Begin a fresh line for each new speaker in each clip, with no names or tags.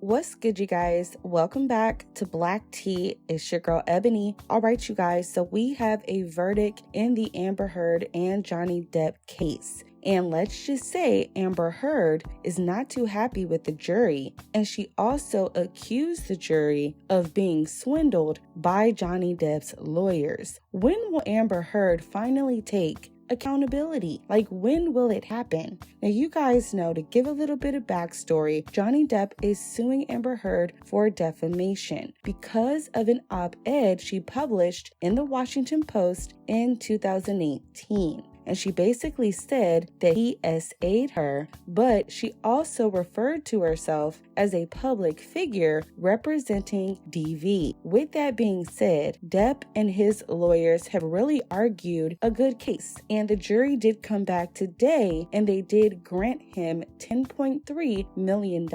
What's good, you guys? Welcome back to Black Tea. It's your girl Ebony. All right, you guys, so we have a verdict in the Amber Heard and Johnny Depp case. And let's just say Amber Heard is not too happy with the jury, and she also accused the jury of being swindled by Johnny Depp's lawyers. When will Amber Heard finally take accountability? Like, when will it happen? Now, you guys know, to give a little bit of backstory, Johnny Depp is suing Amber Heard for defamation because of an op-ed she published in the Washington Post in 2018. And she basically said that he SA'd her, but she also referred to herself as a public figure representing DV. With that being said, Depp and his lawyers have really argued a good case, and the jury did come back today and they did grant him $10.3 million.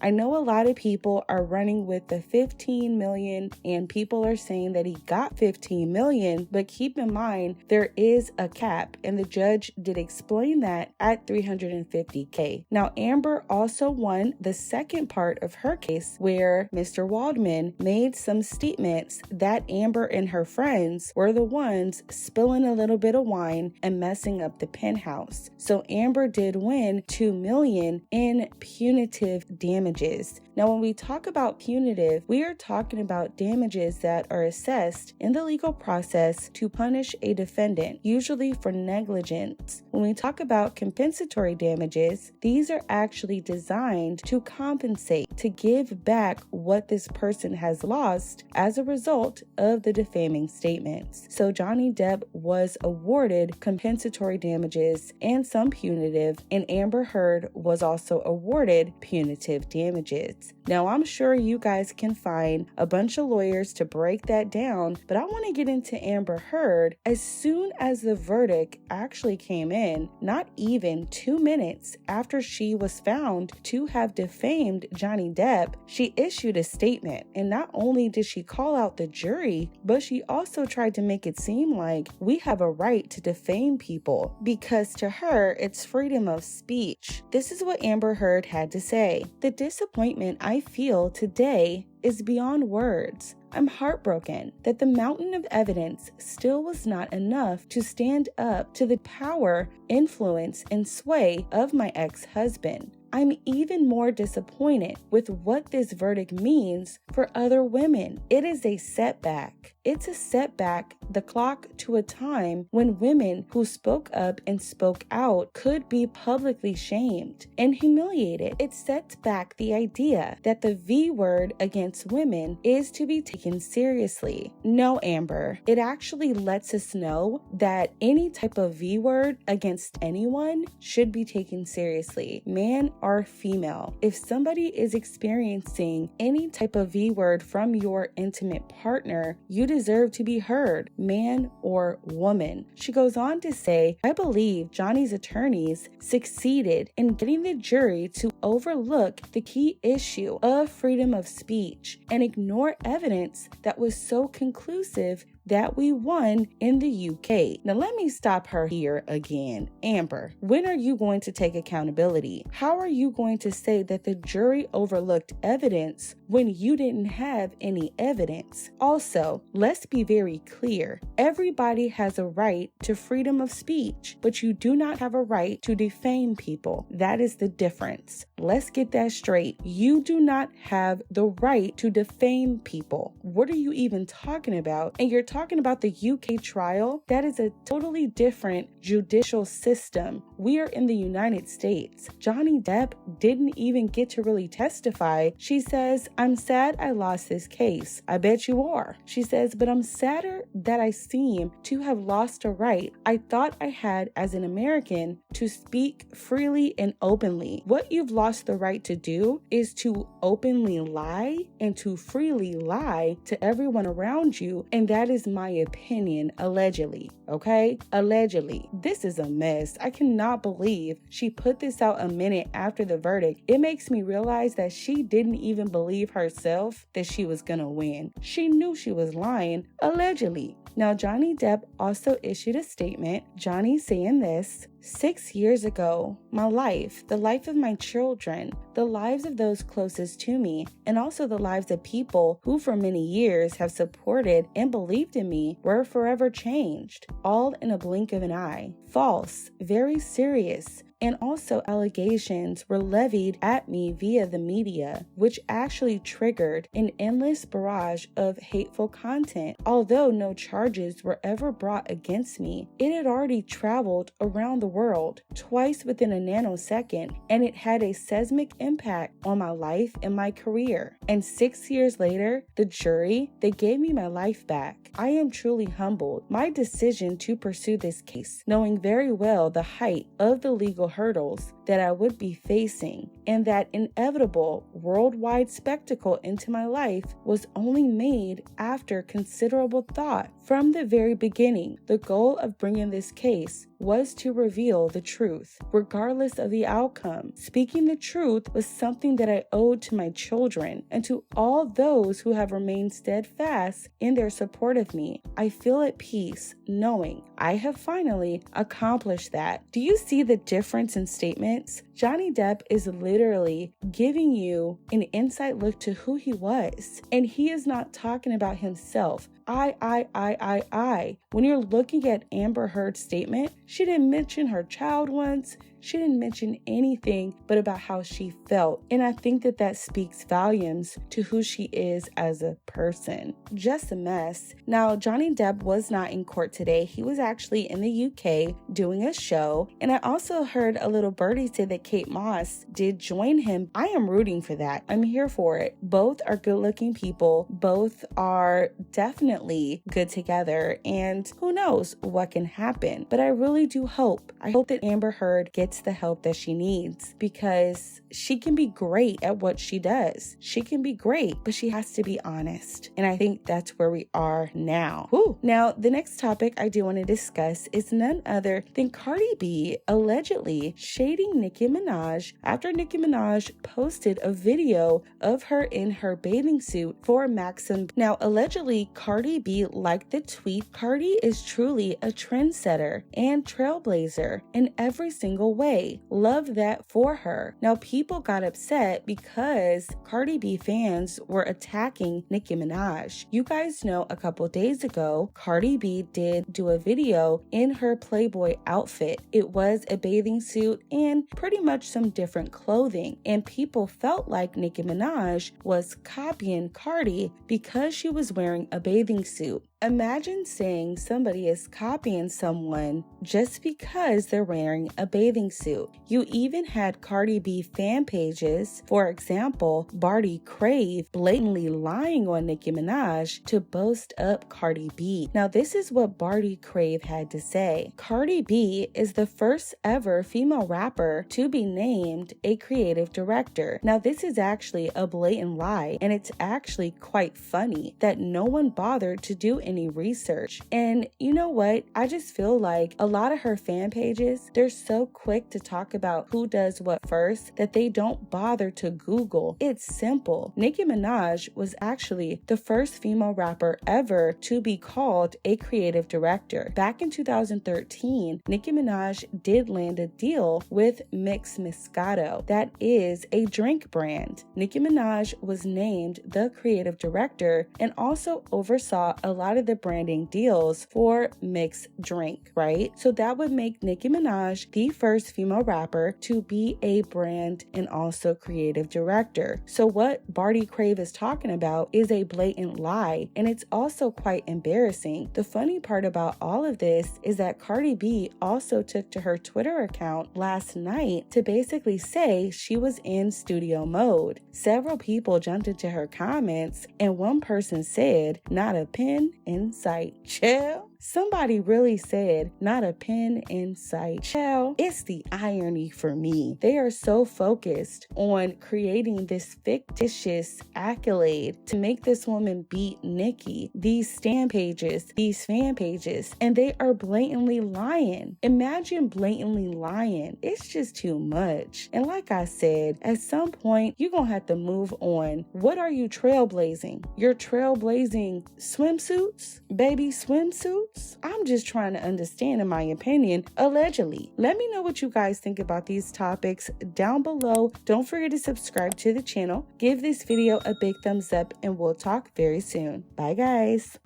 I know a lot of people are running with the $15 million, and people are saying that he got $15 million, but keep in mind there is a cap, and the judge did explain that at $350K. Now, Amber also won the second part of her case, where Mr. Waldman made some statements that Amber and her friends were the ones spilling a little bit of wine and messing up the penthouse. So Amber did win $2 million in punitive damages. Now, when we talk about punitive, we are talking about damages that are assessed in the legal process to punish a defendant, usually for negligence. When we talk about compensatory damages, these are actually designed to compensate, to give back what this person has lost as a result of the defaming statements. So Johnny Depp was awarded compensatory damages and some punitive, and Amber Heard was also awarded punitive damages. Now, I'm sure you guys can find a bunch of lawyers to break that down, but I want to get into Amber Heard. As soon as the verdict actually came in, not even 2 minutes after she was found to have defamed Johnny Depp, she issued a statement. And not only did she call out the jury, but she also tried to make it seem like we have a right to defame people, because to her, it's freedom of speech. This is what Amber Heard had to say. "The disappointment I feel today is beyond words. I'm heartbroken that the mountain of evidence still was not enough to stand up to the power, influence, and sway of my ex-husband. I'm even more disappointed with what this verdict means for other women. It is a setback. It's a setback, the clock to a time when women who spoke up and spoke out could be publicly shamed and humiliated. It sets back the idea that the V word against women is to be taken seriously. No, Amber, it actually lets us know that any type of V word against anyone should be taken seriously, man or female. If somebody is experiencing any type of V word from your intimate partner, you deserve to be heard, man or woman." She goes on to say, "I believe Johnny's attorneys succeeded in getting the jury to overlook the key issue of freedom of speech and ignore evidence that was so conclusive that we won in the UK." Now, let me stop her here again. Amber, when are you going to take accountability? How are you going to say that the jury overlooked evidence when you didn't have any evidence? Also, let's be very clear. Everybody has a right to freedom of speech, but you do not have a right to defame people. That is the difference. Let's get that straight. You do not have the right to defame people. What are you even talking about? And you're talking about the UK trial? That is a totally different judicial system. We are in the United States. Johnny Depp didn't even get to really testify. She says, "I'm sad I lost this case." I bet you are. She says, "But I'm sadder that I seem to have lost a right I thought I had as an American to speak freely and openly." What you've lost the right to do is to openly lie and to freely lie to everyone around you, and that is my opinion, allegedly, okay? Allegedly. This is a mess. I cannot believe she put this out a minute after the verdict. It makes me realize that she didn't even believe herself that she was gonna win. She knew she was lying, allegedly. Now, Johnny Depp also issued a statement. Johnny saying this, 6 years ago, my life, the life of my children, the lives of those closest to me, and also the lives of people who for many years have supported and believed in me were forever changed, all in a blink of an eye. False, very serious, and also allegations were levied at me via the media, which actually triggered an endless barrage of hateful content. Although no charges were ever brought against me, it had already traveled around the world twice within a nanosecond, and it had a seismic impact on my life and my career. And 6 years later, the jury, they gave me my life back. I am truly humbled. My decision to pursue this case, knowing very well the height of the legal hurdles that I would be facing, and that inevitable worldwide spectacle into my life, was only made after considerable thought. From the very beginning, the goal of bringing this case was to reveal the truth, regardless of the outcome. Speaking the truth was something that I owed to my children and to all those who have remained steadfast in their support of me. I feel at peace knowing I have finally accomplished that. Do you see the difference in statements? Johnny Depp is literally giving you an inside look to who he was, and he is not talking about himself. I. When you're looking at Amber Heard's statement, she didn't mention her child once. She didn't mention anything but about how she felt. And I think that that speaks volumes to who she is as a person. Just a mess. Now, Johnny Depp was not in court today. He was actually in the UK doing a show. And I also heard a little birdie say that Kate Moss did join him. I am rooting for that. I'm here for it. Both are good looking people. Both are definitely good together. And who knows what can happen. But I really do hope. I hope that Amber Heard gets the help that she needs, because she can be great at what she does. She can be great, but she has to be honest. And I think that's where we are now. Whew. Now, the next topic I do want to discuss is none other than Cardi B allegedly shading Nicki Minaj after Nicki Minaj posted a video of her in her bathing suit for Maxim. Now, allegedly, Cardi B liked the tweet. Cardi is truly a trendsetter and trailblazer in every single way. Love that for her. Now, people got upset because Cardi B fans were attacking Nicki Minaj. You guys know a couple days ago, Cardi B did do a video in her Playboy outfit. It was a bathing suit and pretty much some different clothing. And people felt like Nicki Minaj was copying Cardi because she was wearing a bathing suit. Imagine saying somebody is copying someone just because they're wearing a bathing suit. You even had Cardi B fan pages, for example, Barty Crave, blatantly lying on Nicki Minaj to boast up Cardi B. Now, this is what Barty Crave had to say. Cardi B is the first ever female rapper to be named a creative director. Now, this is actually a blatant lie, and it's actually quite funny that no one bothered to do any research. And you know what? I just feel like a lot of her fan pages, they're so quick to talk about who does what first that they don't bother to Google. It's simple. Nicki Minaj was actually the first female rapper ever to be called a creative director. Back in 2013, Nicki Minaj did land a deal with Mix Moscato. That is a drink brand. Nicki Minaj was named the creative director and also oversaw a lot of the branding deals for mixed drink, right? So that would make Nicki Minaj the first female rapper to be a brand and also creative director. So what Barty Crave is talking about is a blatant lie, and it's also quite embarrassing. The funny part about all of this is that Cardi B also took to her Twitter account last night to basically say she was in studio mode. Several people jumped into her comments, and one person said, "Not a pin in sight." Chill. Somebody really said, "Not a pin in sight." Chill. It's the irony for me. They are so focused on creating this fictitious accolade to make this woman beat Nicki. These stan pages, these fan pages, and they are blatantly lying. Imagine blatantly lying. It's just too much. And like I said, at some point, you're gonna have to move on. What are you trailblazing? You're trailblazing swimsuits? Baby swimsuits? votes? I'm just trying to understand, in my opinion, allegedly. Let me know what you guys think about these topics down below. Don't forget to subscribe to the channel. Give this video a big thumbs up and we'll talk very soon. Bye guys.